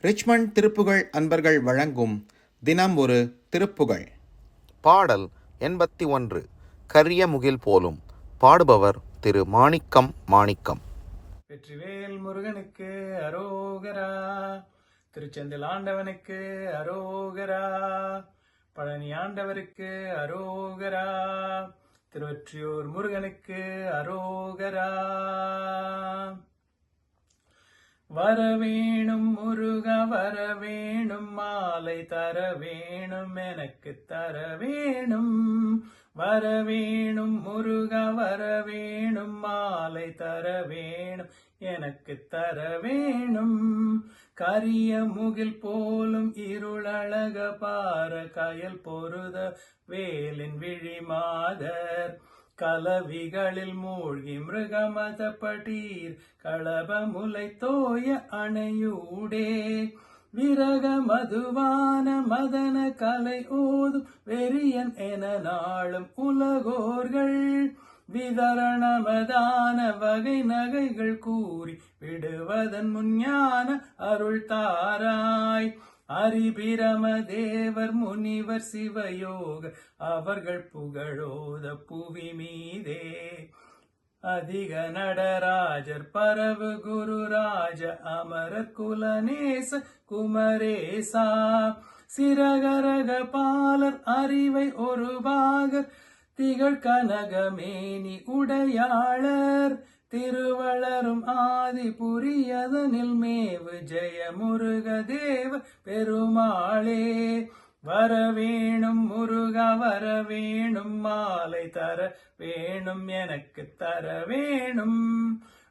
Richmond Thiruppugazh அன்பர்கள் வழங்கும் தினம் ஒரு திருப்புகழ். பாடல் 81. கரிய முகில் போலும். பாடுபவர் திரு மாணிக்கம். வெற்றிவேல் முருகனுக்கு அரோகரா, திருச்செந்தில் ஆண்டவனுக்கு அரோகரா, பழனி ஆண்டவருக்கு அரோகரா, திருவொற்றியூர் முருகனுக்கு அரோகரா. வரவேணும் முருக வரவேணும், மாலை தர வேணும் எனக்கு தர வேணும். வரவேணும் முருக வரவேணும், மாலை தர வேணும் எனக்கு தர வேணும். கரிய முகில் போலும் இருளழக பார கயல் பொருத வேலின் விழி மாதர், கலவிகளில் மூழ்கி மிருகமத படீர் களப முலை தோய அணையூடே, விரக மதுவான மதன கலை ஓதும் வெறியன் என நாளும் உலகோர்கள், விதரணமதான வகை நகைகள் கூறி விடுவதன் முஞ்ஞான அருள் தாராய். அரிபிரம தேவர் முனிவர் சிவயோக அவர்கள் புகழோத புவி மீதே, அதிக நடராஜர் பரவு குருராஜ அமரர் குலநேச குமரேசா, சிரகரக பாலர் அறிவை ஒரு பாகர் திகழ் கனகமேனி உடையாளர், திருவளரும் ஆதி புரியதனில் மேவு ஜெய முருக தேவ பெருமாளே. வரவேணும் முருக வரவேணும், மாலை தர வேணும் எனக்கு தர வேணும்.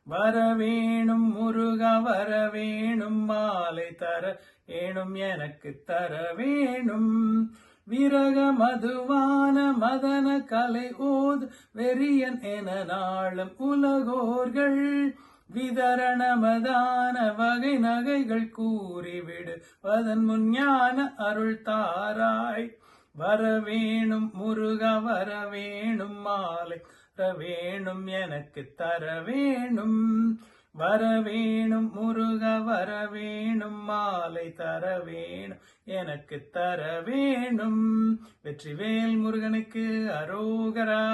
வரவேணும் முருக வரவேணும், மாலை தர வேணும் எனக்கு தர வேணும். விரக மதுவான மதன கலை ஓது வெறியன் என நாளும் உலகோர்கள், விதரணமதான வகை நகைகள் கூறிவிடு வதன் முஞ்ஞான அருள் தாராய். வரவேணும் முருக வரவேணும், மாலை தர வேணும் எனக்கு தர வேணும். வரவேணும் முருக வரவேணும், மாலை தர வேணும் எனக்கு தர வேணும். வெற்றிவேல் முருகனுக்கு அரோகரா.